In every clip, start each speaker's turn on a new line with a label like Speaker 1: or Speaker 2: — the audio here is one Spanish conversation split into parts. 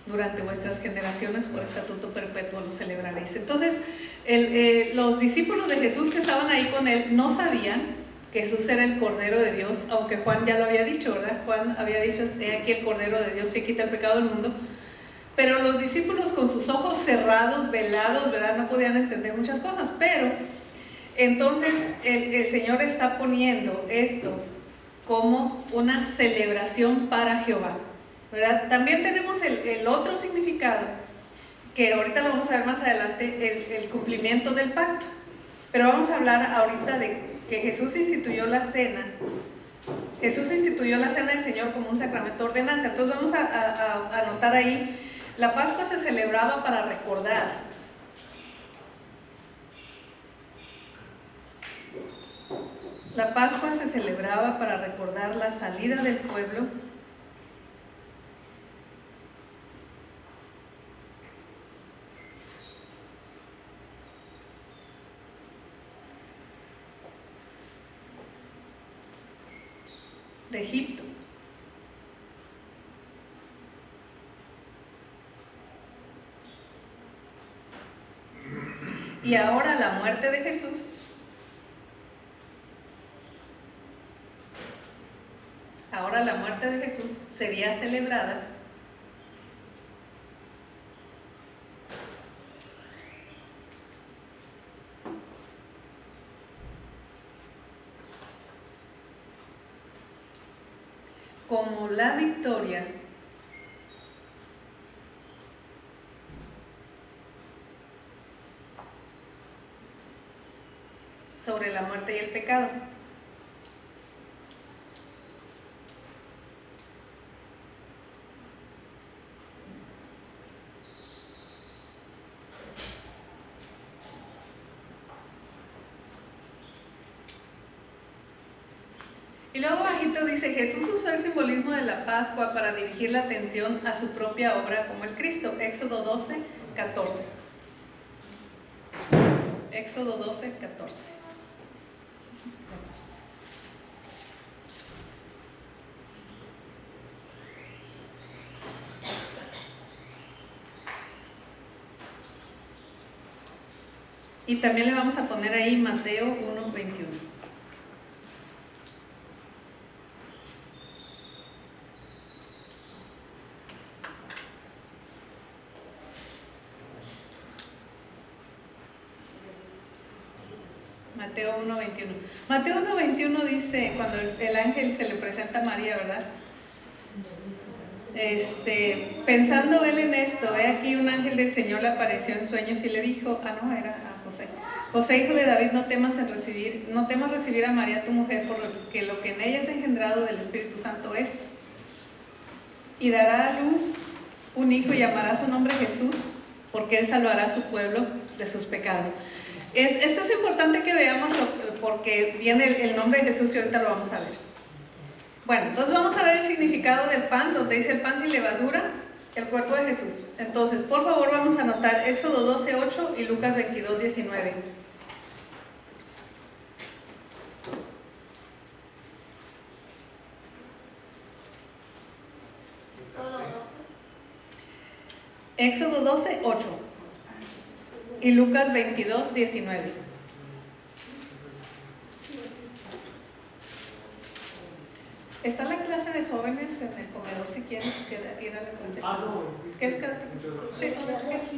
Speaker 1: durante vuestras generaciones por estatuto perpetuo lo celebraréis. Entonces, los discípulos de Jesús que estaban ahí con él no sabían que Jesús era el Cordero de Dios, aunque Juan ya lo había dicho, ¿verdad? Juan había dicho, he aquí el Cordero de Dios que quita el pecado del mundo. Pero los discípulos con sus ojos cerrados, velados, ¿verdad? No podían entender muchas cosas. Pero entonces el Señor está poniendo esto como una celebración para Jehová, ¿verdad? También tenemos el otro significado, que ahorita lo vamos a ver más adelante, el cumplimiento del pacto. Pero vamos a hablar ahorita de que Jesús instituyó la cena. Jesús instituyó la cena del Señor como un sacramento de ordenanza. Entonces vamos a anotar ahí. La Pascua se celebraba para recordar. La Pascua se celebraba para recordar la salida del pueblo de Egipto. Y ahora la muerte de Jesús, sería celebrada como la victoria sobre la muerte y el pecado. Y luego bajito dice, Jesús usó el simbolismo de la Pascua para dirigir la atención a su propia obra como el Cristo. Éxodo 12, 14. Éxodo 12, 14. Y también le vamos a poner ahí Mateo 1, 21. Mateo 1, 21. Mateo 1, 21 dice, cuando el ángel se le presenta a María, ¿verdad? Pensando él en esto, he aquí un ángel del Señor le apareció en sueños y le dijo, era a José. José, hijo de David, no temas recibir a María tu mujer, porque lo que en ella es engendrado del Espíritu Santo es. Y dará a luz un hijo y llamará su nombre Jesús, porque él salvará a su pueblo de sus pecados. Esto es importante que veamos porque viene el nombre de Jesús y ahorita lo vamos a ver. Bueno, entonces vamos a ver el significado del pan, donde dice el pan sin levadura, el cuerpo de Jesús. Entonces, por favor, vamos a anotar Éxodo 12, 8 y Lucas 22, 19. Éxodo 12, 8 y Lucas 22, 19. Está la clase de jóvenes en el comedor si quieres ir a la clase. ¿Quieres quedarte? Sí, ¿dónde tú quieres?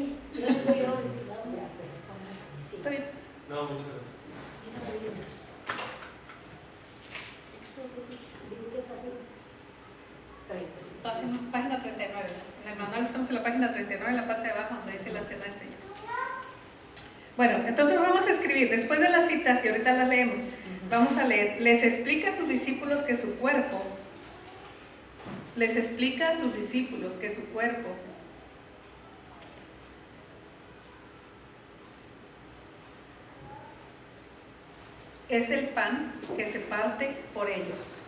Speaker 1: ¿Está bien?
Speaker 2: No, muchas
Speaker 1: gracias. Página 39. En el manual estamos en la página 39, en la parte de abajo donde dice la cena del Señor. Bueno, entonces vamos a escribir, después de las citas, y ahorita las leemos, vamos a leer, les explica a sus discípulos que su cuerpo es el pan que se parte por ellos.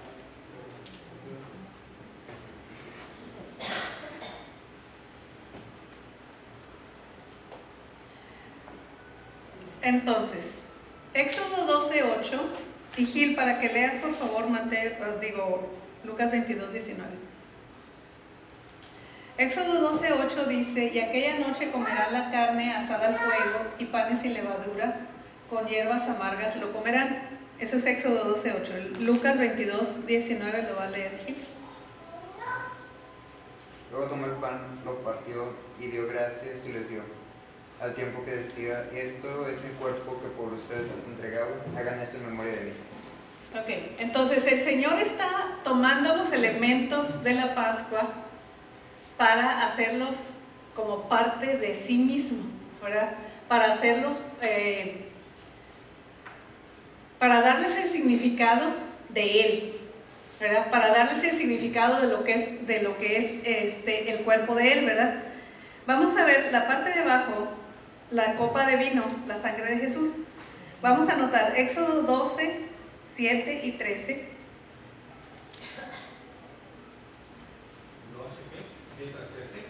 Speaker 1: Entonces, Éxodo 12, 8, y Gil, para que leas por favor Lucas 22, 19. Éxodo 12:8 dice: y aquella noche comerán la carne asada al fuego y panes sin levadura, con hierbas amargas lo comerán. Eso es Éxodo 12:8. Lucas 22:19 lo va a leer aquí.
Speaker 2: Luego tomó el pan, lo partió y dio gracias y les dio, al tiempo que decía: esto es mi cuerpo que por ustedes es entregado, hagan esto en memoria de mí.
Speaker 1: Ok, entonces el Señor está tomando los elementos de la Pascua para hacerlos como parte de sí mismo, ¿verdad? Para hacerlos, para darles el significado de Él, ¿verdad? Para darles el significado de lo que es el cuerpo de Él, ¿verdad? Vamos a ver la parte de abajo, la copa de vino, la sangre de Jesús. Vamos a anotar Éxodo 12, 7 y 13.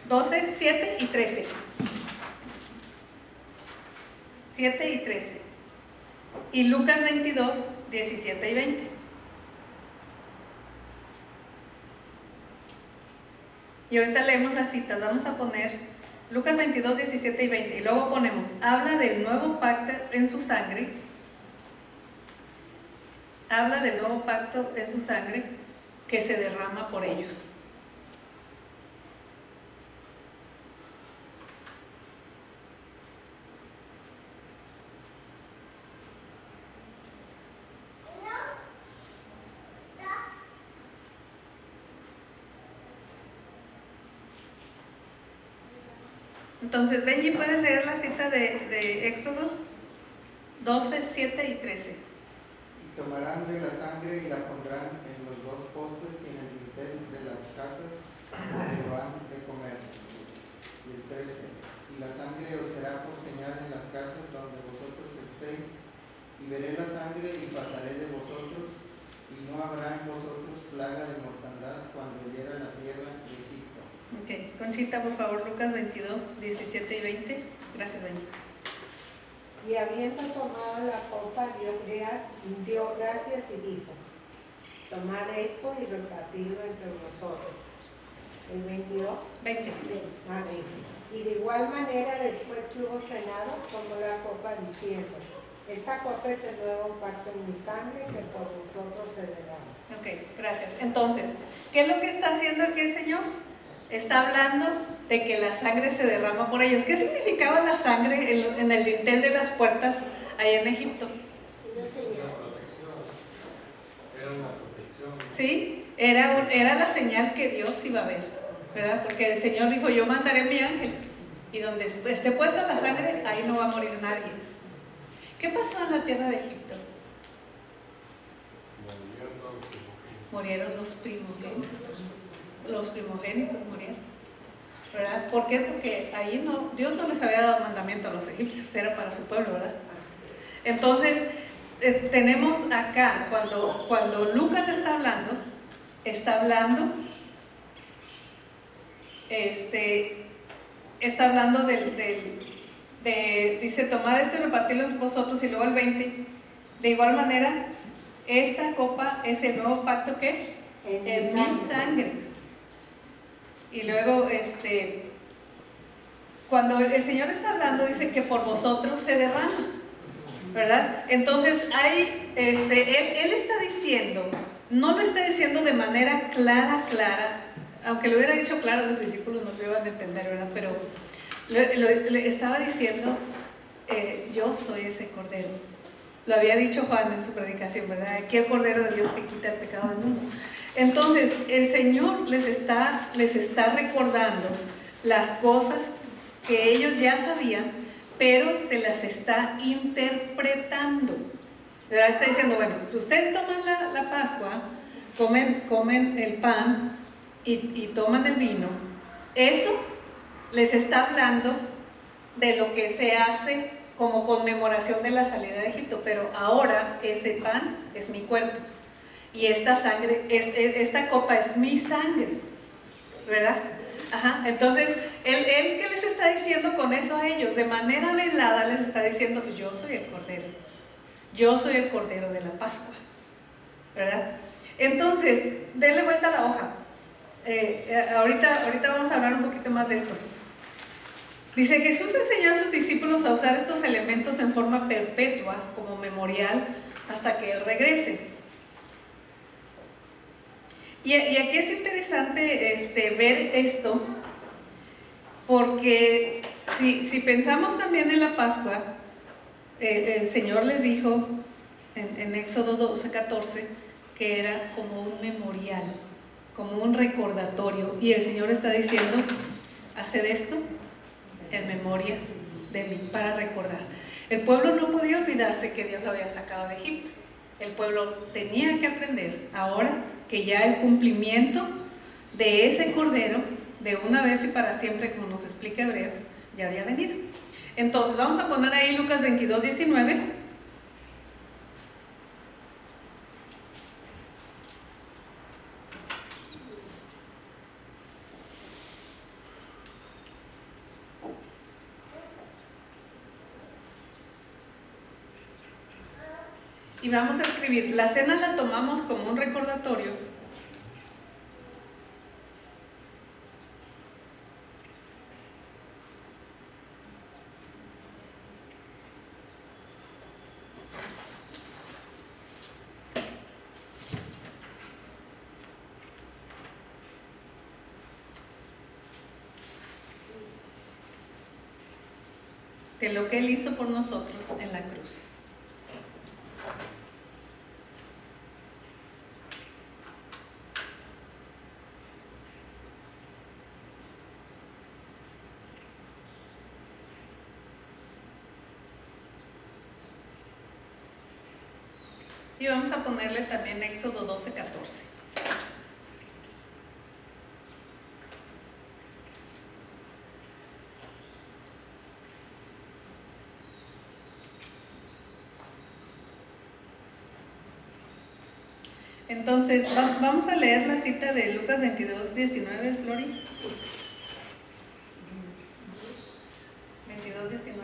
Speaker 1: 12, 7 y 13. 7 y 13. Y Lucas 22, 17 y 20. Y ahorita leemos las citas. Vamos a poner Lucas 22, 17 y 20. Y luego ponemos: habla del nuevo pacto en su sangre. Habla del nuevo pacto en su sangre que se derrama por ellos. Entonces, Benji, ¿puedes leer la cita de Éxodo 12, 7 y 13?
Speaker 3: Y tomarán de la sangre y la pondrán en los dos postes y en el dintel de las casas que van de comer. Y el 13. Y la sangre os será por señal en las casas donde vosotros estéis, y veré la sangre y pasaré de vosotros, y no habrá en vosotros plaga de mortandad cuando hiera la tierra de Egipto.
Speaker 1: Ok, Conchita, por favor, Lucas 22, 17 y 20. Gracias, Benji.
Speaker 4: Y habiendo tomado la copa, dio gracias y dijo: tomad esto y repartidlo entre vosotros. El 22.
Speaker 1: 20.
Speaker 4: Y de igual manera, después que hubo cenado, tomó la copa diciendo: esta copa es el nuevo pacto en mi sangre que por vosotros se derrama.
Speaker 1: Ok, gracias. Entonces, ¿qué es lo que está haciendo aquí el Señor? Está hablando de que la sangre se derrama por ellos. ¿Qué significaba la sangre en el dintel de las puertas allá en Egipto?
Speaker 5: Era una protección.
Speaker 1: Sí, era la señal que Dios iba a ver, ¿verdad? Porque el Señor dijo: yo mandaré mi ángel, y donde esté puesta la sangre, ahí no va a morir nadie. ¿Qué pasó en la tierra de Egipto? Murieron los primogénitos. Los primogénitos murieron, ¿verdad? ¿Por qué? Porque ahí Dios no les había dado mandamiento a los egipcios, era para su pueblo, ¿verdad? Entonces, tenemos acá, cuando Lucas está hablando dice: tomad esto y repartidlo entre vosotros. Y luego el 20, de igual manera, esta copa es el nuevo pacto que en mi sangre. Y luego, cuando el Señor está hablando, dice que por vosotros se derrama, ¿verdad? Entonces, Él está diciendo, no lo está diciendo de manera clara, aunque lo hubiera dicho claro, los discípulos no lo iban a entender, ¿verdad? Pero le estaba diciendo: yo soy ese cordero. Lo había dicho Juan en su predicación, ¿verdad? Aquí el cordero de Dios que quita el pecado del mundo. Entonces, el Señor les está recordando las cosas que ellos ya sabían, pero se las está interpretando, ¿verdad? Está diciendo: bueno, si ustedes toman la Pascua, comen el pan y toman el vino, eso les está hablando de lo que se hace como conmemoración de la salida de Egipto, pero ahora ese pan es mi cuerpo. Y esta sangre, esta copa es mi sangre, ¿verdad? Ajá. Entonces, él ¿qué les está diciendo con eso a ellos? De manera velada les está diciendo: yo soy el cordero. Yo soy el cordero de la Pascua, ¿verdad? Entonces, denle vuelta a la hoja. ahorita vamos a hablar un poquito más de esto. Dice, Jesús enseñó a sus discípulos a usar estos elementos en forma perpetua como memorial hasta que Él regrese. Y aquí es interesante ver esto, porque si pensamos también en la Pascua, el Señor les dijo en Éxodo 12:14 que era como un memorial, como un recordatorio, y el Señor está diciendo, haced esto en memoria de mí, para recordar. El pueblo no podía olvidarse que Dios lo había sacado de Egipto. El pueblo tenía que aprender ahora que ya el cumplimiento de ese cordero, de una vez y para siempre, como nos explica Hebreos, ya había venido. Entonces vamos a poner ahí Lucas 22:19. Y vamos a escribir, la cena la tomamos como un recordatorio de lo que Él hizo por nosotros en la cruz. Y vamos a ponerle también Éxodo 12:14. Entonces, vamos a leer la cita de Lucas 22:19, Flori. 22:19.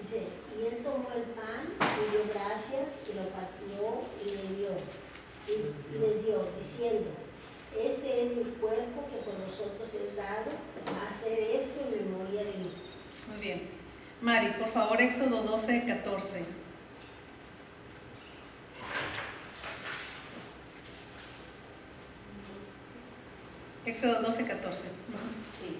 Speaker 6: Dice, y él tomó el pan, le dio gracias, y lo partió y le dio, y les dio, diciendo, este es mi cuerpo que por vosotros es dado, haced esto en memoria de mí.
Speaker 1: Muy bien. Mari, por favor, Éxodo 12:14. Éxodo 12:14.
Speaker 7: Sí.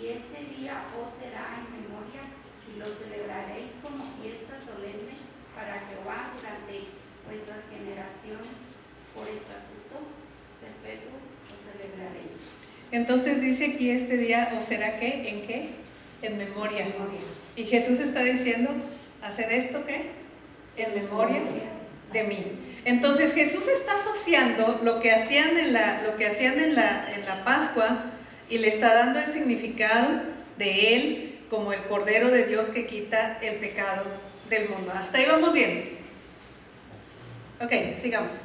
Speaker 7: Y este día os será en memoria y lo celebraréis como fiesta solemne para Jehová durante vuestras generaciones, por estatuto perpetuo lo celebraréis.
Speaker 1: Entonces dice aquí este día, ¿o será qué? ¿En qué? En memoria. Y Jesús está diciendo, ¿hacer esto qué? En memoria de mí. Entonces Jesús está asociando lo que hacían en la Pascua y le está dando el significado de Él como el Cordero de Dios que quita el pecado del mundo. Hasta ahí vamos bien. Ok, sigamos.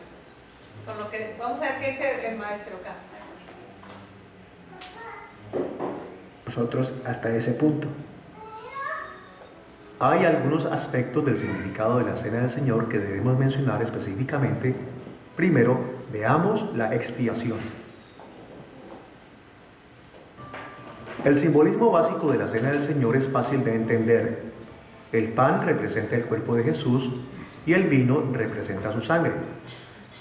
Speaker 1: Con lo que vamos a ver qué dice el maestro acá.
Speaker 8: Nosotros hasta ese punto. Hay algunos aspectos del significado de la Cena del Señor que debemos mencionar específicamente. Primero, veamos la expiación. El simbolismo básico de la Cena del Señor es fácil de entender. El pan representa el cuerpo de Jesús y el vino representa su sangre.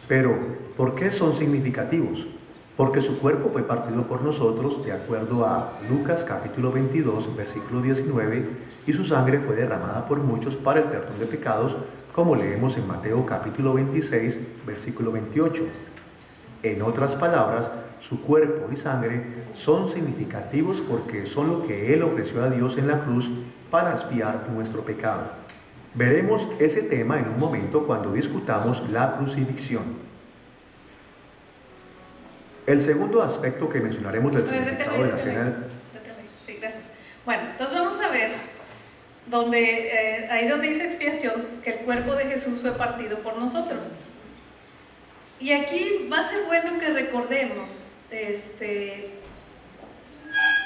Speaker 8: Pero, ¿por qué son significativos? Porque su cuerpo fue partido por nosotros, de acuerdo a Lucas capítulo 22, versículo 19, y su sangre fue derramada por muchos para el perdón de pecados, como leemos en Mateo capítulo 26, versículo 28. En otras palabras, su cuerpo y sangre son significativos porque son lo que Él ofreció a Dios en la cruz para expiar nuestro pecado. Veremos ese tema en un momento cuando discutamos la crucifixión. El segundo aspecto que mencionaremos del significado de la cena...
Speaker 1: Sí, gracias. Bueno, entonces vamos a ver ahí donde dice expiación, que el cuerpo de Jesús fue partido por nosotros. Y aquí va a ser bueno que recordemos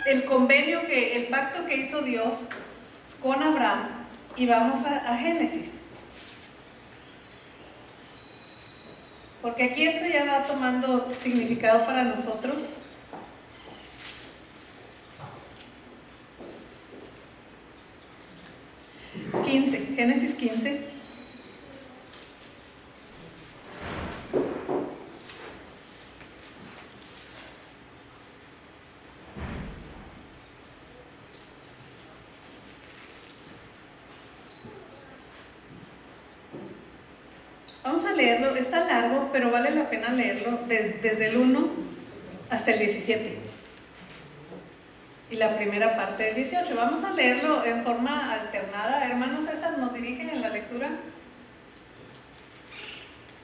Speaker 1: el convenio, el pacto que hizo Dios con Abraham, y vamos a Génesis. Porque aquí esto ya va tomando significado para nosotros. Génesis 15. Vamos a leerlo, está largo, pero vale la pena leerlo desde el 1 hasta el 17. Y la primera parte del 18. Vamos a leerlo en forma alternada. Hermano César, ¿nos dirige en la lectura?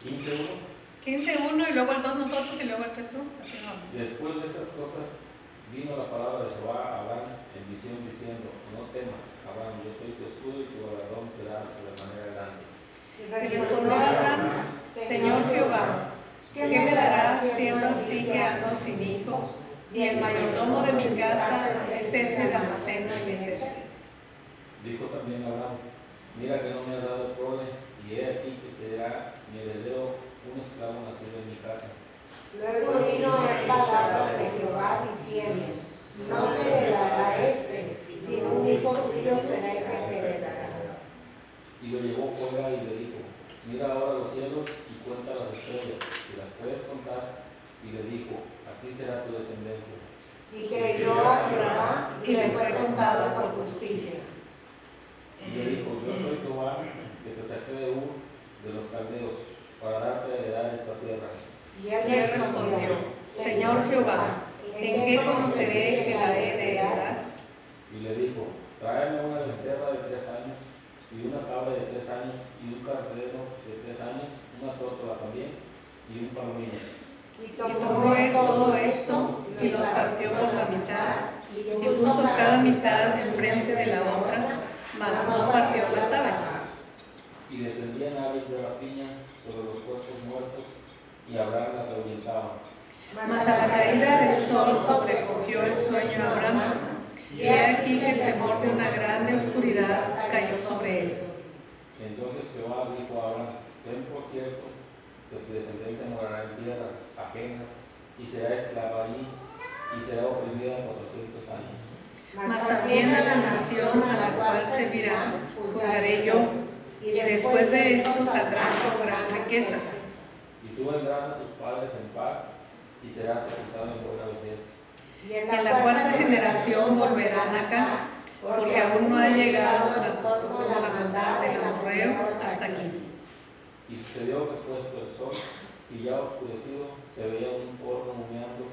Speaker 1: 15:1 y luego el 2 nosotros y luego el 3 tú. Así vamos.
Speaker 5: Después de estas cosas, vino la palabra de Jehová a Abraham en visión diciendo: no temas, Abraham, yo soy tu escudo y tu galardón será sobremanera grande.
Speaker 4: Y
Speaker 1: Y respondió Abraham: Señor Jehová, ¿qué me darás siendo así que ando sin hijo? Y el mayordomo de mi casa es este Damaseno y Eliezer.
Speaker 5: Dijo también Abraham: mira que no me has dado prole, y he aquí que será mi heredero un esclavo nacido en mi casa.
Speaker 4: Luego vino el palabra de Jehová diciendo: no te heredará sino un hijo tuyo será el que te heredará.
Speaker 5: Y lo llevó fuera y le dijo: mira ahora los cielos y cuenta las estrellas, si las puedes contar. Y le dijo: así será tu descendencia.
Speaker 4: Y creyó a Jehová y le fue contado por justicia.
Speaker 5: Y le dijo: yo soy Jehová, que te saqué de Ur, de los caldeos, para darte a heredar esta tierra.
Speaker 4: Y él
Speaker 1: Le respondió: Señor Jehová, ¿en qué conoceré que la he de heredar?
Speaker 5: Y le dijo: tráeme una becerra de 3 años, y una cabra de 3 años, y un carnero de 3 años, una tórtola también, y un palomillo.
Speaker 4: Y
Speaker 1: Y tomó él todo esto y los partió por la mitad y puso cada mitad enfrente de la otra, mas no partió las aves.
Speaker 5: Y descendían aves de rapiña sobre los cuerpos muertos, y Abraham las ahuyentaba.
Speaker 1: Mas a la caída del sol sobrecogió el sueño a Abraham, y he aquí que el temor de una grande oscuridad cayó sobre él.
Speaker 5: Entonces Jehová dijo a Abraham: ten por cierto que tu descendencia morará en tierra ajena, y será esclava allí, y será oprimida 400 años.
Speaker 1: Mas también a la nación a la cual servirá juzgaré yo, y después de esto saldrán con gran riqueza.
Speaker 5: Y tú vendrás a tus padres en paz, y serás sepultado en buena vejez.
Speaker 4: Y
Speaker 1: En la cuarta generación volverán acá, porque aún no ha llegado la maldad del amorreo hasta aquí.
Speaker 5: Y sucedió que puesto el sol, y ya oscurecido, se veía un horno humeando,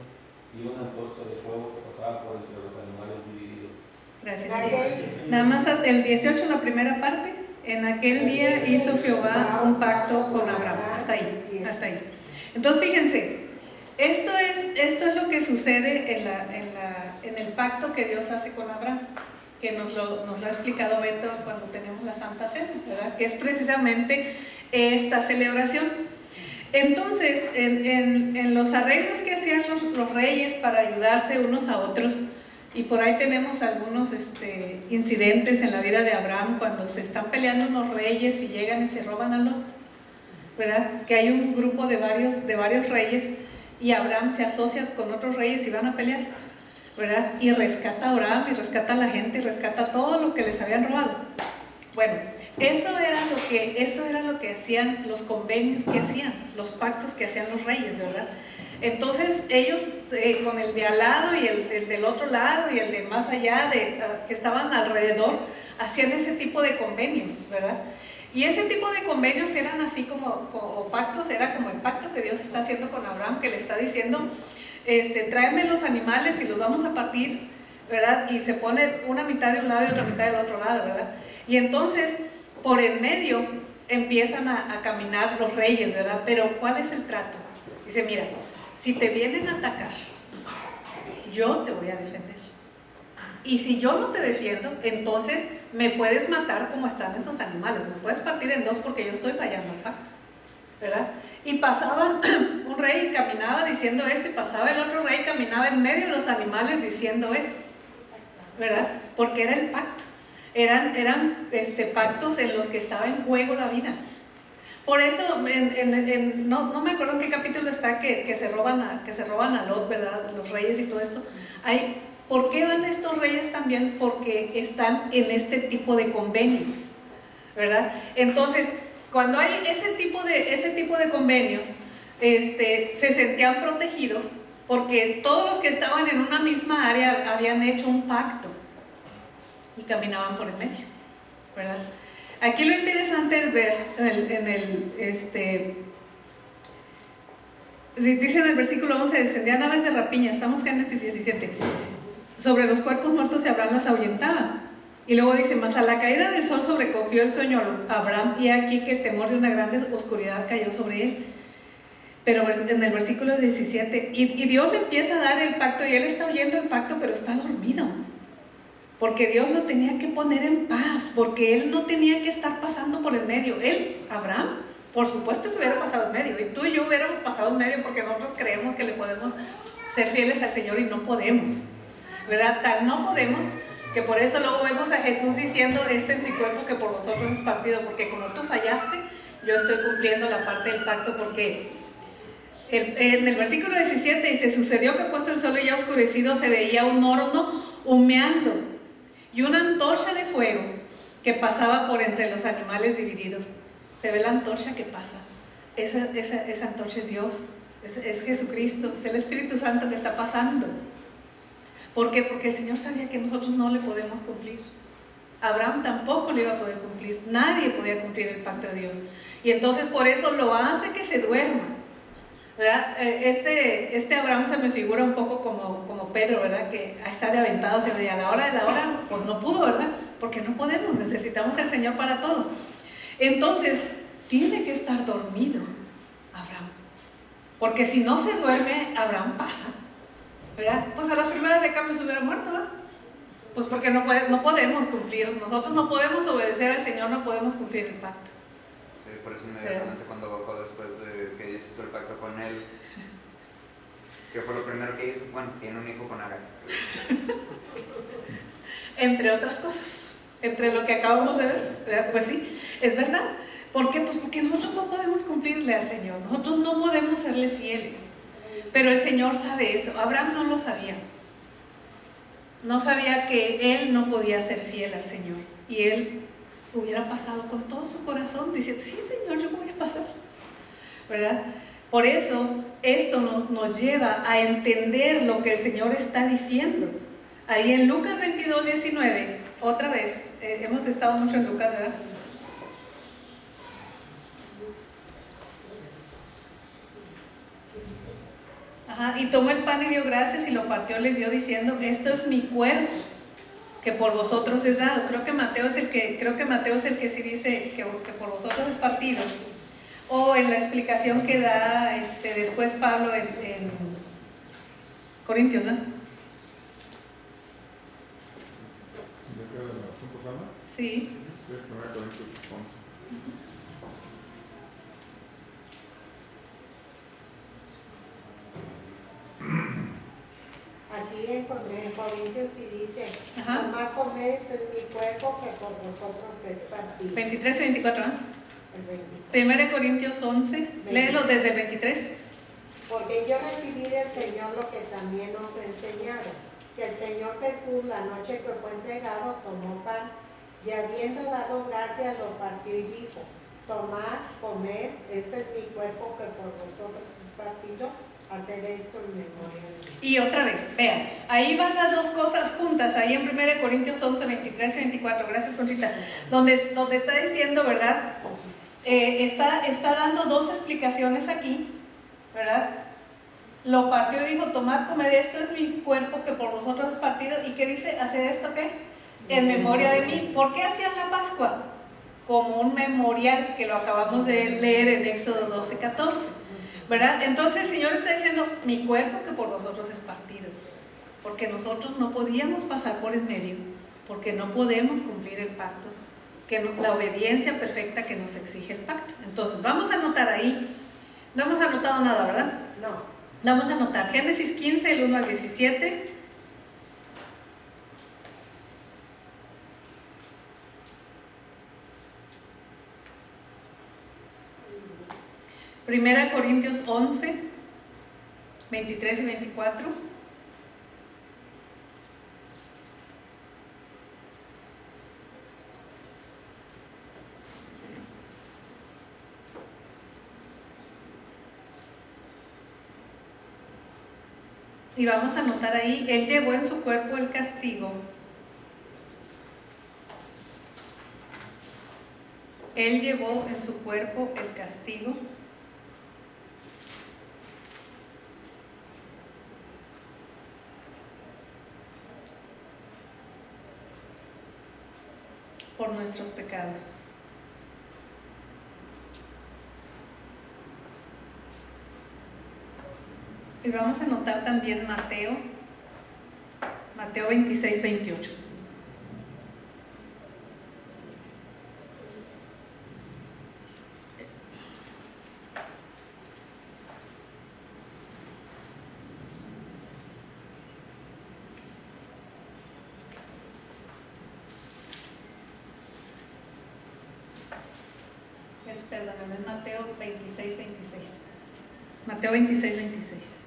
Speaker 5: y una antorcha de fuego que pasaba por entre los animales divididos.
Speaker 1: Gracias. Nada más el 18, la primera parte. En aquel día hizo Jehová un pacto con Abraham. Hasta ahí, hasta ahí. Entonces fíjense, esto es lo que sucede en el pacto que Dios hace con Abraham, que nos lo ha explicado Beto cuando tenemos la Santa Cena, ¿verdad? Que es precisamente esta celebración. Entonces, en los arreglos que hacían los reyes para ayudarse unos a otros, y por ahí tenemos algunos incidentes en la vida de Abraham cuando se están peleando unos reyes y llegan y se roban a Lot, ¿verdad? Que hay un grupo de varios reyes y Abraham se asocia con otros reyes y van a pelear, ¿verdad? Y rescata a Abraham y rescata a la gente y rescata todo lo que les habían robado. Bueno, eso era lo que hacían, los convenios que hacían, los pactos que hacían los reyes, ¿verdad? Entonces ellos con el de al lado y el del otro lado y el de más allá que estaban alrededor, hacían ese tipo de convenios, ¿verdad? Y ese tipo de convenios eran así como pactos, era como el pacto que Dios está haciendo con Abraham, que le está diciendo, tráeme los animales y los vamos a partir, ¿verdad? Y se pone una mitad de un lado y otra mitad del otro lado, ¿verdad? Y entonces, por en medio, empiezan a caminar los reyes, ¿verdad? Pero ¿cuál es el trato? Dice, mira, si te vienen a atacar, yo te voy a defender. Y si yo no te defiendo, entonces me puedes matar como están esos animales, me puedes partir en dos porque yo estoy fallando al pacto, ¿verdad? Y pasaban, un rey caminaba diciendo eso y pasaba el otro rey, caminaba en medio de los animales diciendo eso, ¿verdad? Porque era el pacto, eran pactos en los que estaba en juego la vida. Por eso, no me acuerdo en qué capítulo está que se roban a Lot, ¿verdad? Los reyes y todo esto. ¿Por qué van estos reyes también? Porque están en este tipo de convenios, ¿verdad? Entonces, cuando hay ese tipo de convenios, se sentían protegidos porque todos los que estaban en una misma área habían hecho un pacto y caminaban por el medio, ¿verdad? Aquí lo interesante es ver dice en el versículo 11, descendían aves de rapiña, estamos en Génesis 17, sobre los cuerpos muertos de Abraham las ahuyentaban. Y luego dice, mas a la caída del sol sobrecogió el sueño a Abraham, y aquí que el temor de una grande oscuridad cayó sobre él. Pero en el versículo 17, y Dios le empieza a dar el pacto, y él está oyendo el pacto, pero está dormido. Porque Dios lo tenía que poner en paz, porque él no tenía que estar pasando por el medio. Él, Abraham, por supuesto que hubiera pasado en medio, y tú y yo hubiéramos pasado en medio porque nosotros creemos que le podemos ser fieles al Señor y no podemos, ¿verdad? Tal no podemos que por eso luego vemos a Jesús diciendo, este es mi cuerpo que por vosotros es partido, porque como tú fallaste, yo estoy cumpliendo la parte del pacto, porque en el versículo 17 dice, sucedió que puesto el sol y ya oscurecido se veía un horno humeando y una antorcha de fuego que pasaba por entre los animales divididos. Se ve la antorcha que pasa. Esa antorcha es Dios, es Jesucristo, es el Espíritu Santo que está pasando. ¿Por qué? Porque el Señor sabía que nosotros no le podemos cumplir. Abraham tampoco le iba a poder cumplir, nadie podía cumplir el pacto de Dios. Y entonces por eso lo hace que se duerma, ¿verdad? Este Abraham se me figura un poco como Pedro, ¿verdad? Que está de aventado, y a la hora de la hora, pues no pudo, ¿verdad? Porque no podemos, necesitamos al Señor para todo. Entonces, tiene que estar dormido Abraham, porque si no se duerme, Abraham pasa, ¿verdad? Pues a las primeras de cambio se hubiera muerto, ¿verdad? Pues porque no podemos cumplir, nosotros no podemos obedecer al Señor, no podemos cumplir el pacto.
Speaker 2: Sí, por eso inmediatamente cuando bajó después de que Dios hizo el pacto con él, ¿qué fue lo primero que hizo? Bueno, tiene un hijo con Agar.
Speaker 1: Entre otras cosas, entre lo que acabamos de ver, ¿verdad? Pues sí, es verdad. ¿Por qué? Pues porque nosotros no podemos cumplirle al Señor, nosotros no podemos serle fieles. Pero el Señor sabe eso. Abraham no lo sabía. No sabía que él no podía ser fiel al Señor. Y él hubiera pasado con todo su corazón diciendo, sí, Señor, yo voy a pasar, ¿verdad? Por eso esto nos lleva a entender lo que el Señor está diciendo. Ahí en Lucas 22, 19, otra vez, hemos estado mucho en Lucas, ¿verdad? Ajá, y tomó el pan y dio gracias y lo partió y les dio diciendo, esto es mi cuerpo que por vosotros es dado. Creo que Mateo es el que sí dice que por vosotros es partido. O en la explicación que da después Pablo en Corintios, ¿no? Sí.
Speaker 4: Aquí en Corintios sí dice,
Speaker 1: Ajá.
Speaker 4: tomad, comed, esto es mi cuerpo que por vosotros es partido.
Speaker 1: 23 y 24, ¿no?
Speaker 4: El 23.
Speaker 1: 1 Corintios 11, léelo desde el 23.
Speaker 4: Porque yo recibí del Señor lo que también os he enseñado, que el Señor Jesús, la noche que fue entregado, tomó pan, y habiendo dado gracias, lo partió y dijo, tomad, comed, este es mi cuerpo que por vosotros es partido, hacer esto en memoria de mí.
Speaker 1: Y otra vez, vean, ahí van las dos cosas juntas, ahí en 1 Corintios 11, 23 y 24, gracias Conchita, donde está diciendo, ¿verdad? Está dando dos explicaciones aquí, ¿verdad? Lo partió y dijo, tomad, comed, esto es mi cuerpo que por vosotros es partido. ¿Y qué dice? ¿Hacer esto qué? En memoria de mí. ¿Por qué hacían la Pascua? Como un memorial, que lo acabamos de leer en Éxodo 12, 14, ¿verdad? Entonces el Señor está diciendo, mi cuerpo que por vosotros es partido, porque nosotros no podíamos pasar por el medio, porque no podemos cumplir el pacto, la obediencia perfecta que nos exige el pacto. Entonces vamos a anotar ahí, no hemos anotado nada, ¿verdad?
Speaker 4: No.
Speaker 1: Vamos a anotar Génesis 15, el 1 al 17. 1 Corintios 11, 23 y 24. Y vamos a anotar ahí, Él llevó en su cuerpo el castigo. Él llevó en su cuerpo el castigo por nuestros pecados. Y vamos a anotar también Mateo 26, 28. Perdóname, es Mateo 26, 26. Mateo 26, 26.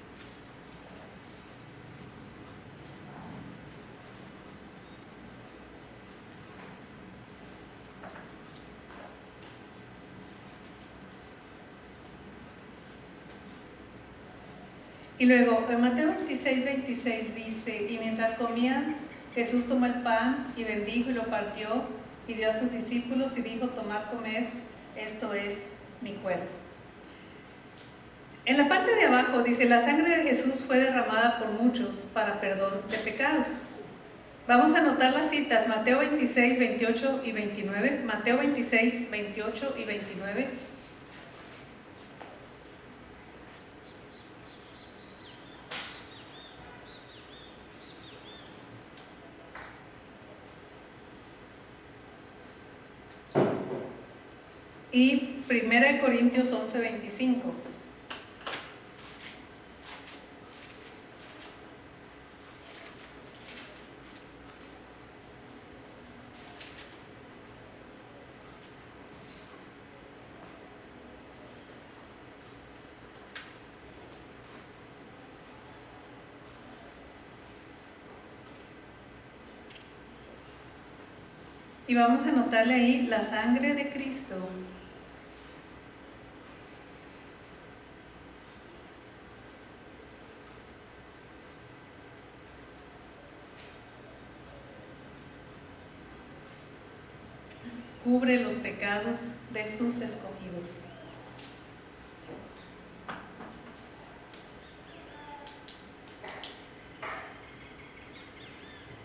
Speaker 1: Y luego, en Mateo 26, 26 dice, y mientras comían, Jesús tomó el pan y bendijo y lo partió y dio a sus discípulos y dijo, tomad, comed, esto es mi cuerpo. En la parte de abajo dice, la sangre de Jesús fue derramada por muchos para perdón de pecados. Vamos a anotar las citas, Mateo 26, 28 y 29, Mateo 26, 28 y 29. Y 1 Corintios 11, 25. Y vamos a anotarle ahí la sangre de Cristo. Cubre los pecados de sus escogidos.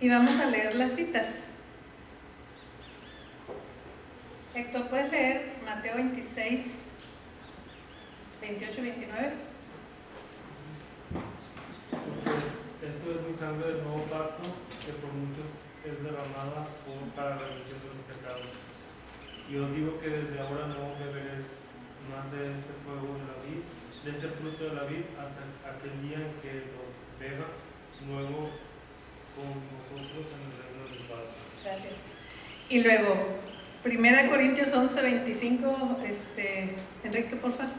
Speaker 1: Y vamos a leer las citas. Héctor, ¿puedes leer Mateo 26, 28 y 29?
Speaker 9: Esto es mi sangre del nuevo pacto, que por muchos es derramada para la remisión de los pecados. Y os digo que desde ahora no beberé más de este fuego de la vid, de este fruto de la vid, hasta aquel día en que lo beba nuevo con vosotros en el reino del Padre.
Speaker 1: Gracias. Y luego, 1 Corintios 11, 25, Enrique, por favor.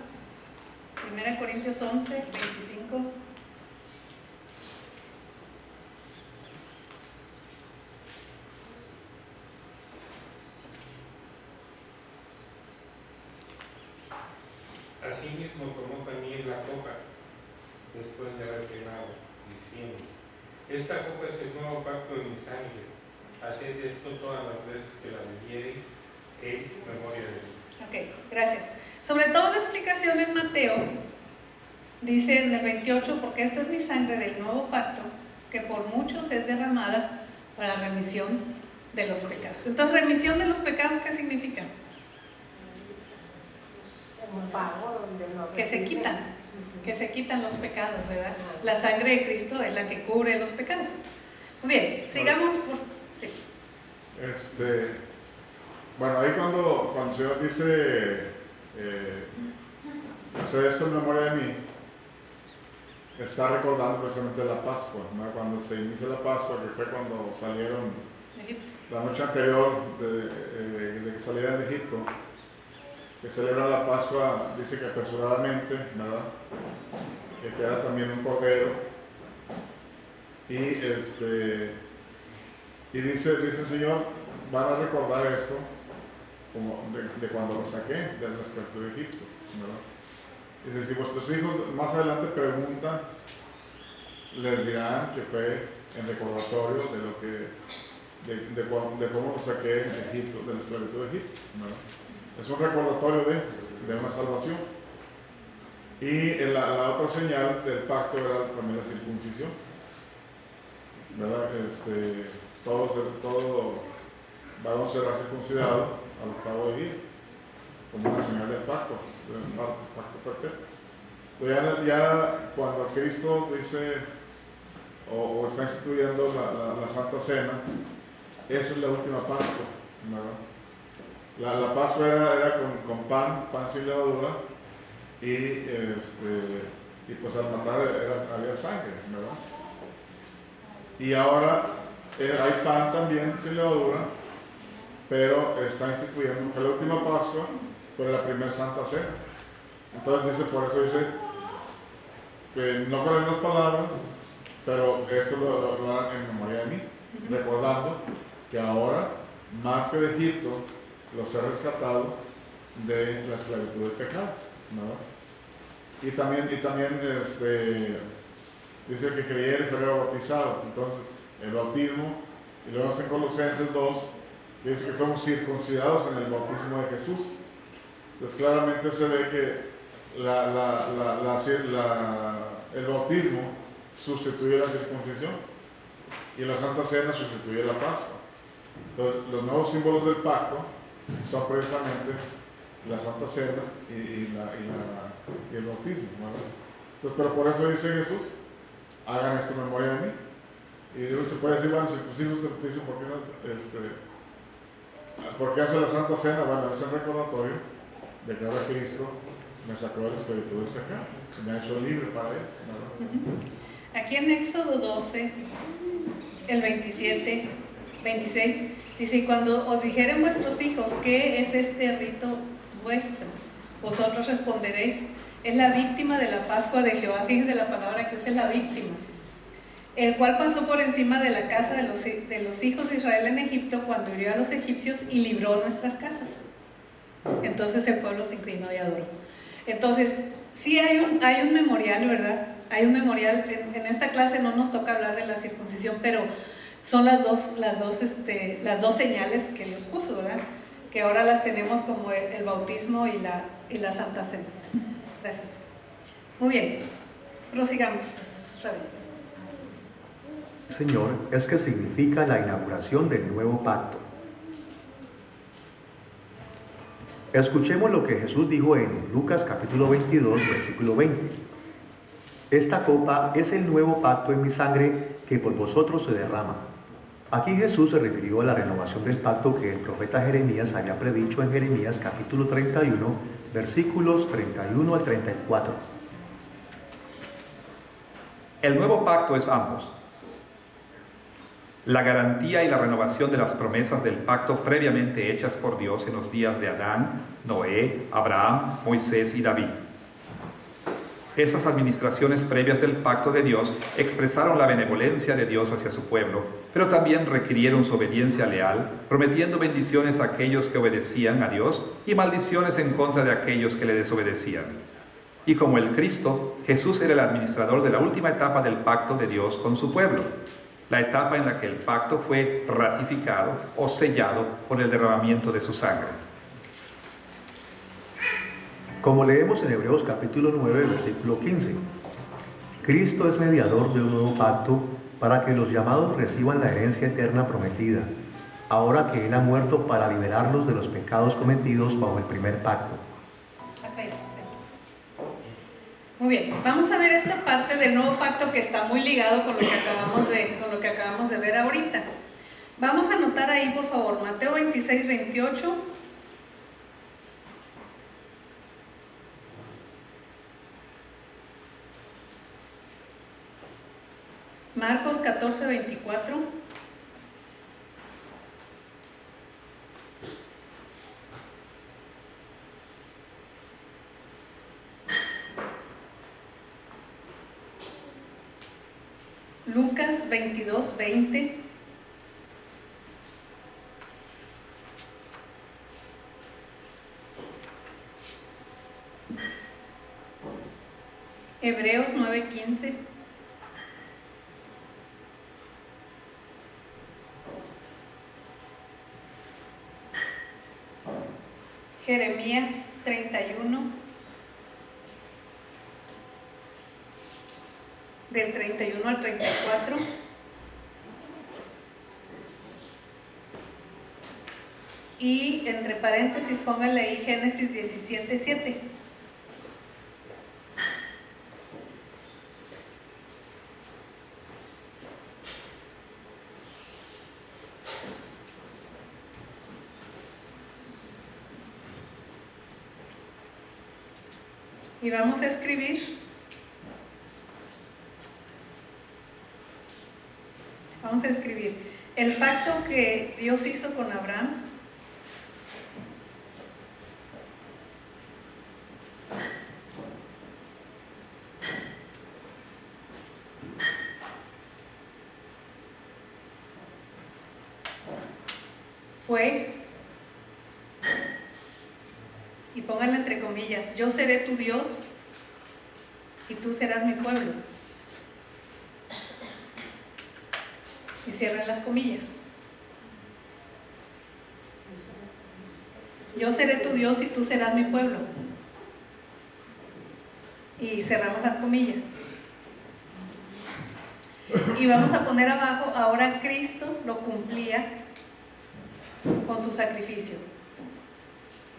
Speaker 1: 1 Corintios 11, 25.
Speaker 5: Asimismo tomó también la copa, después de haber cenado, diciendo, esta copa es el nuevo pacto de mi sangre, haced esto todas las veces que la bebiereis en memoria de mí.
Speaker 1: Ok, gracias. Sobre todo la explicación en Mateo, dice en el 28, porque esto es mi sangre del nuevo pacto, que por muchos es derramada para la remisión de los pecados. Entonces, remisión de los pecados, ¿qué significa?
Speaker 4: Un pago donde no
Speaker 1: Que se quitan los pecados, ¿verdad? La sangre de Cristo es la que cubre los pecados. Muy bien, sigamos por... Sí.
Speaker 10: Bueno, ahí cuando el Señor dice, hacer esto en memoria de mí, está recordando precisamente la Pascua, ¿no? Cuando se inicia la Pascua, que fue cuando salieron la noche anterior de que salieran de Egipto. que celebra la Pascua, dice que apresuradamente, ¿verdad? Que era también un cordero. Y dice el Señor, van a recordar esto como de cuando los saqué de la esclavitud de Egipto, ¿verdad? Dice, si vuestros hijos más adelante preguntan, les dirán que fue en recordatorio de lo que de cómo los saqué de Egipto, de la esclavitud de Egipto, ¿verdad? Es un recordatorio de una salvación. Y la otra señal del pacto era también la circuncisión, ¿verdad? Todo varón será circuncidado al octavo día, como una señal del pacto perpetuo. Entonces ya cuando Cristo dice o está instituyendo la Santa Cena, esa es la última Pascua, ¿verdad? La Pascua era con pan sin levadura, y pues al matar había sangre, ¿verdad? Y ahora hay pan también sin levadura, pero está instituyendo, fue la última Pascua, pero la primera Santa Cena. Entonces por eso dice que no con las palabras, pero eso lo harán en memoria de mí, recordando que ahora, más que de Egipto, los he rescatado de la esclavitud del pecado, ¿verdad? Y también dice que creyera y fuera bautizado. Entonces, el bautismo, y luego en Colosenses 2, dice que fuimos circuncidados en el bautismo de Jesús. Entonces, claramente se ve que el bautismo sustituye la circuncisión y la Santa Cena sustituye la Pascua. Entonces, los nuevos símbolos del pacto son precisamente la Santa Cena y el bautismo, ¿verdad? Entonces, pero por eso dice Jesús, hagan esto en memoria de mí. Y Dios se puede decir, bueno, si tus hijos te dicen ¿por qué hace la Santa Cena? Bueno, es el recordatorio de que ahora Cristo me sacó de la esclavitud del pecado, me ha hecho libre para él, ¿verdad?
Speaker 1: Aquí en Éxodo 12, el 27, 26, dice, y cuando os dijeren vuestros hijos, ¿qué es este rito vuestro? Vosotros responderéis, es la víctima de la Pascua de Jehová. Fíjense la palabra que es la víctima, el cual pasó por encima de la casa de los hijos de Israel en Egipto cuando hirió a los egipcios y libró nuestras casas. Entonces el pueblo se inclinó y adoró. Entonces, sí hay un memorial, ¿verdad? Hay un memorial. En esta clase no nos toca hablar de la circuncisión, pero son las dos señales que Dios puso, ¿verdad? Que ahora las tenemos como el bautismo y la Santa Cena. Gracias. Muy bien, prosigamos, Rabi.
Speaker 8: Señor, es que significa la inauguración del nuevo pacto. Escuchemos lo que Jesús dijo en Lucas capítulo 22, versículo 20. Esta copa es el nuevo pacto en mi sangre que por vosotros se derrama. Aquí Jesús se refirió a la renovación del pacto que el profeta Jeremías había predicho en Jeremías capítulo 31, versículos 31 al 34.
Speaker 11: El nuevo pacto es ambos. La garantía y la renovación de las promesas del pacto previamente hechas por Dios en los días de Adán, Noé, Abraham, Moisés y David. Esas administraciones previas del pacto de Dios expresaron la benevolencia de Dios hacia su pueblo, pero también requirieron su obediencia leal, prometiendo bendiciones a aquellos que obedecían a Dios y maldiciones en contra de aquellos que le desobedecían. Y como el Cristo, Jesús era el administrador de la última etapa del pacto de Dios con su pueblo, la etapa en la que el pacto fue ratificado o sellado por el derramamiento de su sangre.
Speaker 8: Como leemos en Hebreos capítulo 9, versículo 15, Cristo es mediador de un nuevo pacto para que los llamados reciban la herencia eterna prometida, ahora que Él ha muerto para liberarlos de los pecados cometidos bajo el primer pacto.
Speaker 1: Hasta ahí. Muy bien, vamos a ver esta parte del nuevo pacto que está muy ligado con lo que acabamos de ver ahorita. Vamos a anotar ahí, por favor, Mateo 26, 28. Marcos 14, 24. Lucas 22:20. Hebreos 9:15. Jeremías 31, del 31 al 34. Y entre paréntesis pónganle ahí Génesis 17:7. Y vamos a escribir, el pacto que Dios hizo con Abraham. Fue, y pónganlo entre comillas, yo seré tu Dios y tú serás mi pueblo. Y cierren las comillas. Yo seré tu Dios y tú serás mi pueblo. Y cerramos las comillas. Y vamos a poner abajo, ahora Cristo lo cumplía con su sacrificio.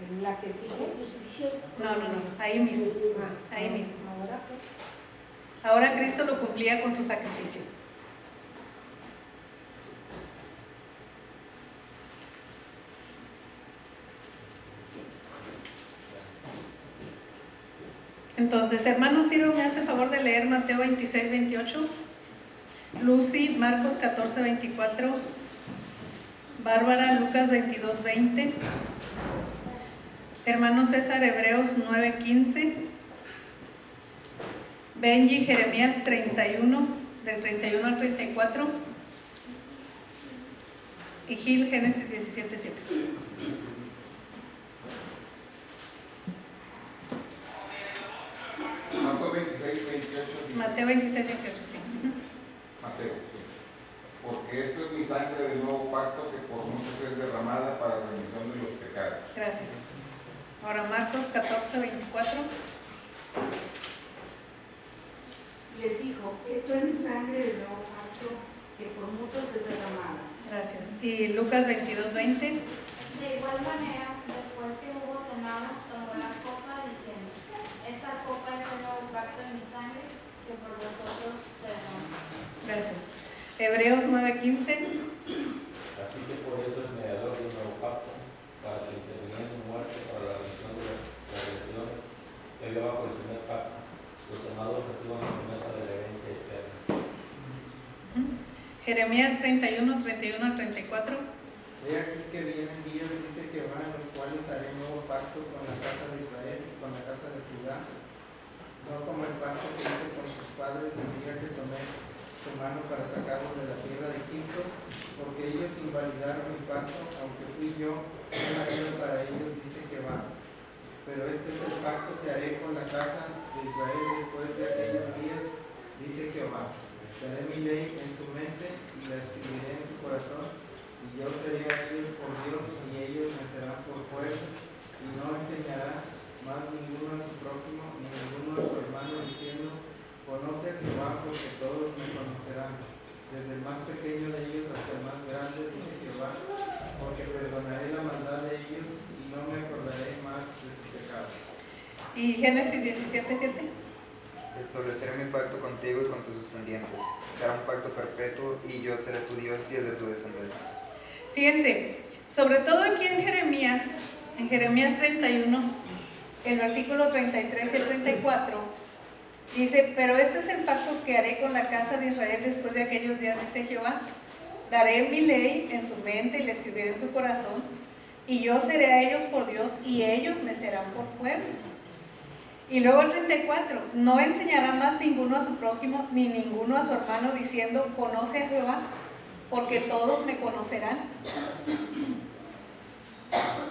Speaker 4: ¿En la que sigue?
Speaker 1: No, ahí mismo. Ahora Cristo lo cumplía con su sacrificio. Entonces, hermano Ciro, ¿me hace favor de leer Mateo 26:28? Lucy, Marcos 14:24. Bárbara, Lucas 22:20. Hermano César, Hebreos 9:15. Benji, Jeremías 31, del 31 al 34. Y Gil, Génesis 17:7.
Speaker 12: Mateo 26:28.
Speaker 1: Mateo 26:28, sí.
Speaker 12: Mateo, sí. Porque esto es mi sangre del nuevo pacto que por muchos es derramada para remisión de los pecados.
Speaker 1: Gracias. Ahora Marcos 14:24.
Speaker 13: Les dijo, esto es mi sangre del nuevo pacto que por muchos es derramada.
Speaker 1: Gracias. Y Lucas 22:20.
Speaker 14: De igual manera, después que hubo cenado, tomó la copa diciendo, esta copa es el nuevo pacto de mi sangre que por vosotros se derrama.
Speaker 1: Gracias. Hebreos 9:15.
Speaker 15: Así que por eso es mediador de un nuevo pacto, para que intervenga en su muerte para la remisión de las transgresiones que había bajo el primer pacto, los amados reciban la promesa de la herencia eterna.
Speaker 1: Jeremías 31:31 al 34.
Speaker 3: He aquí que vienen días, dice Jehová, en los cuales haré nuevo pacto con la casa de Israel y con la casa de Judá, no como el pacto que hice con sus padres el día que tomé su mano para sacarlos de la tierra de Egipto, porque ellos invalidaron mi pacto, aunque fui yo un marido para ellos, dice Jehová. Pero este es el pacto que haré con la casa de Israel después de aquellos días, dice Jehová. Daré mi ley en su mente y la escribiré en su corazón, y yo seré a ellos por Dios, y ellos me serán por pueblo, y no enseñará más ninguno a su prójimo, ni ninguno a su hermano, diciendo, conoce a Jehová, porque todos me conocerán, desde el más pequeño de ellos hasta el más grande, dice Jehová, porque perdonaré la maldad de ellos, y no me acordaré más de sus pecados.
Speaker 1: Y Génesis 17:7.
Speaker 2: Estableceré mi pacto contigo y con tus descendientes. Será un pacto perpetuo y yo seré tu Dios y el de tu descendencia.
Speaker 1: Fíjense, sobre todo aquí en Jeremías 31, el versículo 33 y el 34, dice, pero este es el pacto que haré con la casa de Israel después de aquellos días, dice Jehová. Daré mi ley en su mente y la escribiré en su corazón, y yo seré a ellos por Dios y ellos me serán por pueblo. Y luego el 34, no enseñará más ninguno a su prójimo, ni ninguno a su hermano, diciendo, conoce a Jehová, porque todos me conocerán.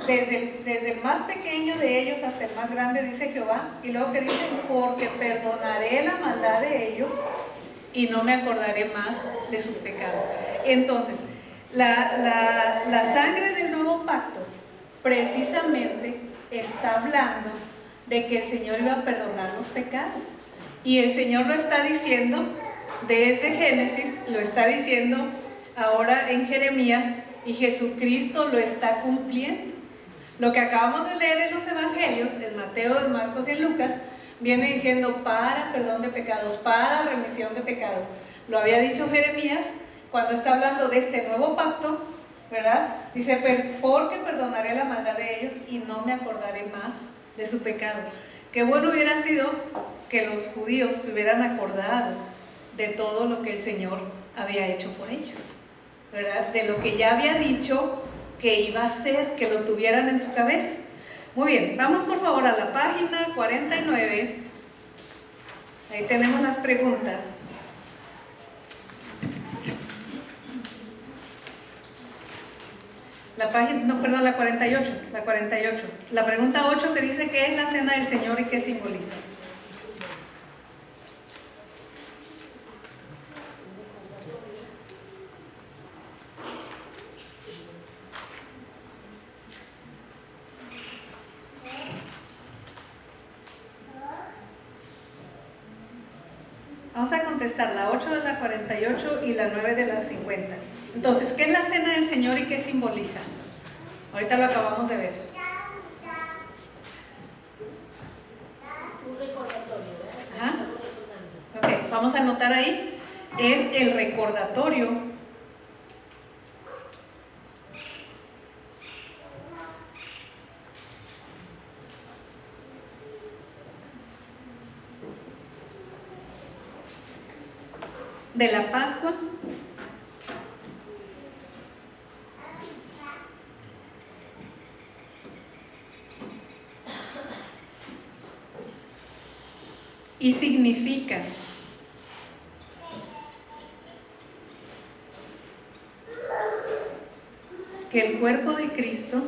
Speaker 1: Desde el más pequeño de ellos hasta el más grande, dice Jehová. Y luego que dice, porque perdonaré la maldad de ellos y no me acordaré más de sus pecados. Entonces, la sangre del nuevo pacto precisamente está hablando de que el Señor iba a perdonar los pecados. Y el Señor lo está diciendo desde Génesis, lo está diciendo ahora en Jeremías, y Jesucristo lo está cumpliendo. Lo que acabamos de leer en los evangelios, en Mateo, en Marcos y en Lucas, viene diciendo para perdón de pecados, para remisión de pecados. Lo había dicho Jeremías cuando está hablando de este nuevo pacto, ¿verdad? Dice, porque perdonaré la maldad de ellos y no me acordaré más de su pecado. Qué bueno hubiera sido que los judíos se hubieran acordado de todo lo que el Señor había hecho por ellos, ¿verdad? De lo que ya había dicho que iba a hacer, que lo tuvieran en su cabeza. Muy bien, vamos por favor a la página 49. Ahí tenemos las preguntas. La página, no, perdón, la 48. La pregunta 8 que dice ¿qué es la cena del Señor y qué simboliza? Vamos a contestar la 8 de la 48 y la 9 de la 50. Entonces, ¿qué es la cena del Señor y qué simboliza? Ahorita lo acabamos de ver.
Speaker 6: Un recordatorio, ¿verdad?
Speaker 1: Ajá. Ok, vamos a anotar ahí. Es el recordatorio de la Pascua y significa que el cuerpo de Cristo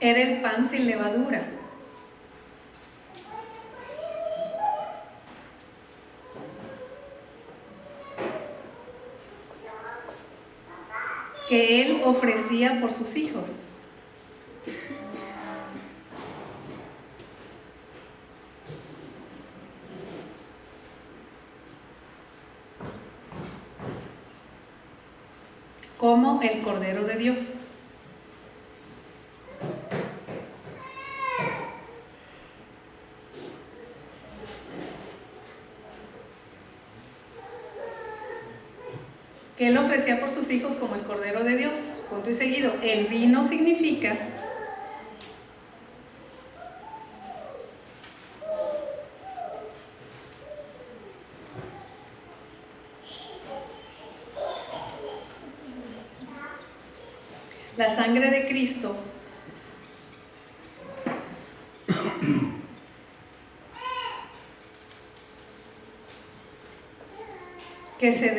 Speaker 1: era el pan sin levadura. Que Él ofrecía por sus hijos. Como el Cordero de Dios. Que Él ofrecía por sus hijos como el Cordero de Dios. Punto y seguido. El vino significa la sangre de Cristo que se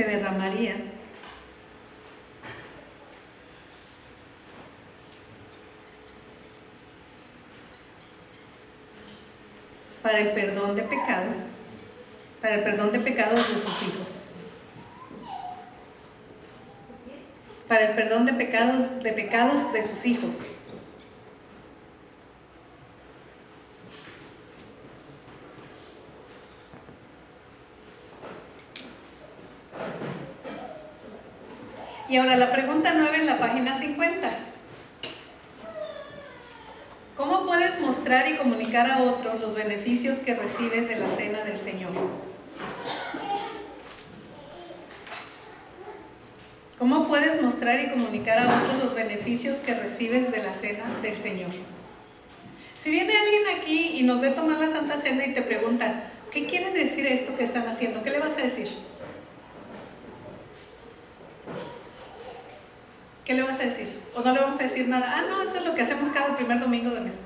Speaker 1: derramaría para el perdón de pecado, para el perdón de pecados de sus hijos, para el perdón de pecados de sus hijos. Y ahora la pregunta 9 en la página 50. ¿Cómo puedes mostrar y comunicar a otros los beneficios que recibes de la cena del Señor? ¿Cómo puedes mostrar y comunicar a otros los beneficios que recibes de la cena del Señor? Si viene alguien aquí y nos ve tomar la Santa Cena y te pregunta, ¿qué quiere decir esto que están haciendo? ¿Qué le vas a decir? ¿Qué le vas a decir? ¿O no le vamos a decir nada? Ah, no, eso es lo que hacemos cada primer domingo de mes.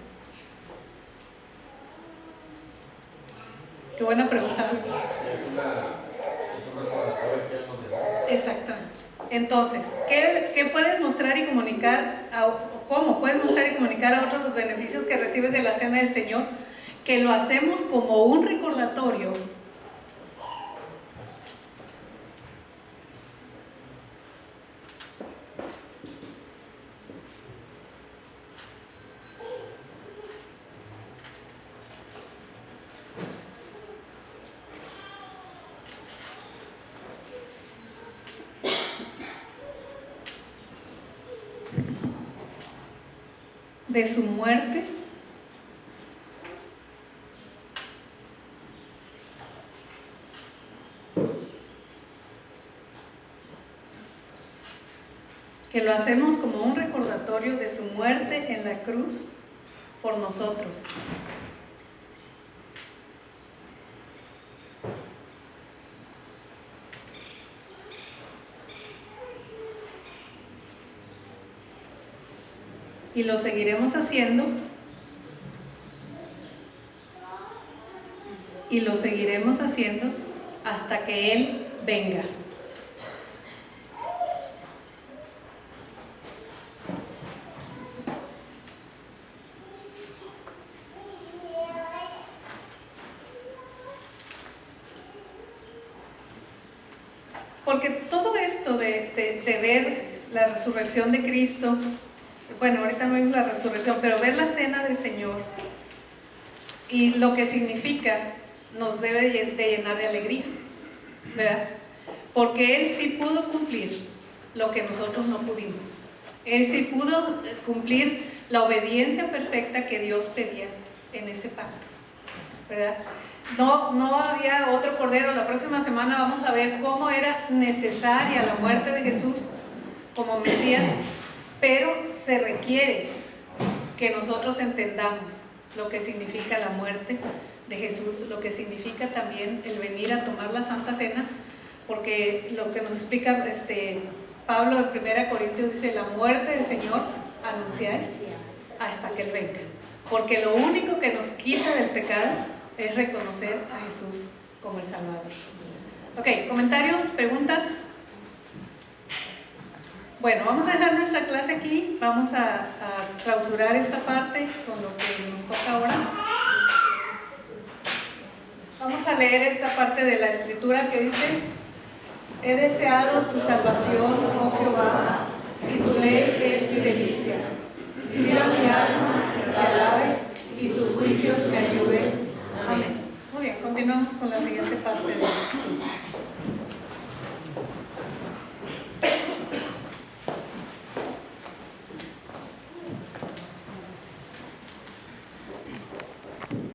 Speaker 1: Qué buena pregunta. Exacto. Entonces, ¿qué puedes mostrar y comunicar? ¿Cómo puedes mostrar y comunicar a otros los beneficios que recibes de la cena del Señor? Que lo hacemos como un recordatorio de su muerte que lo hacemos como un recordatorio de su muerte en la cruz por nosotros. Y lo seguiremos haciendo. Y lo seguiremos haciendo hasta que Él venga. Porque todo esto de ver la resurrección de Cristo, bueno, ahorita no vimos la resurrección, pero ver la cena del Señor y lo que significa nos debe de llenar de alegría, ¿verdad? Porque Él sí pudo cumplir lo que nosotros no pudimos. Él sí pudo cumplir la obediencia perfecta que Dios pedía en ese pacto, ¿verdad? No había otro cordero. La próxima semana vamos a ver cómo era necesaria la muerte de Jesús como Mesías, pero se requiere que nosotros entendamos lo que significa la muerte de Jesús, lo que significa también el venir a tomar la Santa Cena, porque lo que nos explica Pablo en 1 Corintios dice: la muerte del Señor anunciáis hasta que Él venga, porque lo único que nos quita del pecado es reconocer a Jesús como el Salvador. Ok, comentarios, preguntas. Bueno, vamos a dejar nuestra clase aquí, vamos a clausurar esta parte con lo que nos toca ahora. Vamos a leer esta parte de la Escritura que dice: he deseado tu salvación, oh Jehová, y tu ley es mi delicia. Mira mi alma que te alabe, y tus juicios me ayuden. Amén. Muy bien, continuamos con la siguiente parte de